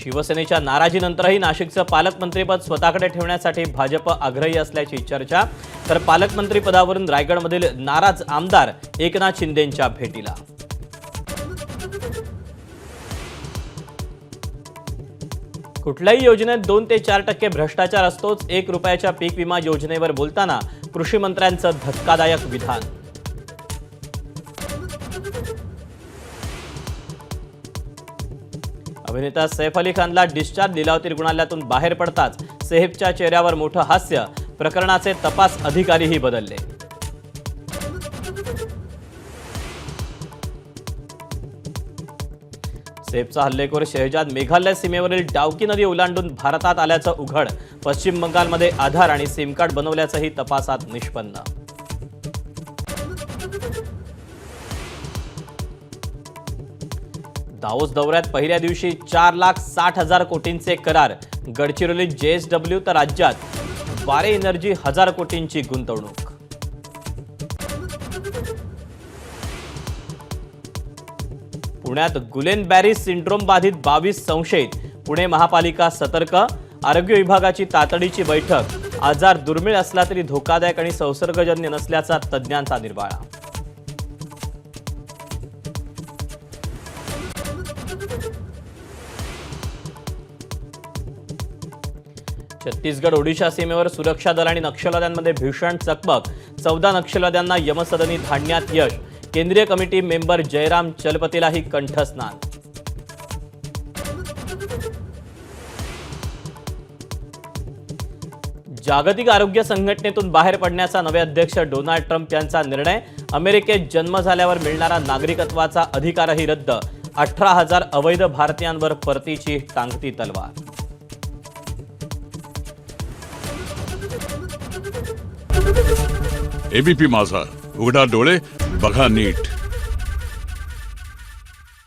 शिवसेनेच्या नाराजीनंतरही नाशिकचं पालकमंत्रीपद स्वतःकडे ठेवण्यासाठी भाजप आग्रही असल्याची चर्चा। तर पालकमंत्री पदावरून रायगडमधील नाराज आमदार एकनाथ शिंदेंच्या भेटीला। कुठल्याही योजनेत 2 ते 4% भ्रष्टाचार असतोच। 1 रुपयाच्या पीक विमा योजनेवर बोलताना कृषी मंत्र्यांचं धक्कादायक विधान। अभिनेता सैफ अली खानला डिस्चार्ज लिलावती रुग्णालयातून बाहेर पडताच सैफच्या चेहऱ्यावर मोठं हास्य। प्रकरणाचे तपास अधिकारीही बदलले। सैफचा हल्लेखोर शहजाद मेघालय सीमेवरील डाउकी नदी ओलांडून भारतात आल्याचं उघड। पश्चिम बंगालमध्ये आधार आणि सिम कार्ड बनवल्याचंही तपासात निष्पन्न। दावोस दौऱ्यात पहिल्या दिवशी 4,60,000 कोटींचे करार। गडचिरोलीत JSW तर राज्यात वारे एनर्जी 1000 कोटींची गुंतवणूक। पुण्यात गुलेन बॅरी सिंड्रोम बाधित 22 संशयित। पुणे महापालिका सतर्क। आरोग्य विभागाची तातडीची बैठक। आजार दुर्मिळ असला तरी धोकादायक आणि संसर्गजन्य नसल्याचा तज्ज्ञांचा निर्वाळा। छत्तीसगड ओडिशा सीमेवर सुरक्षा दल आणि नक्षलवाद्यांमध्ये भीषण चकमक। 14 नक्षलवाद्यांना यमसदनी धाडण्यात यश। केंद्रीय कमिटी मेंबर जयराम चलपतीलाही कंठस्नान। जागतिक आरोग्य संघटनेतून बाहेर पडण्याचा नवे अध्यक्ष डोनाल्ड ट्रम्प यांचा निर्णय। अमेरिकेत जन्म झाल्यावर मिळणारा नागरिकत्वाचा अधिकारही रद्द। 18,000 अवैध भारतीयांवर परतीची टांगती तलवार। एबीपी माझा, उघडा डोळे बघा नीट।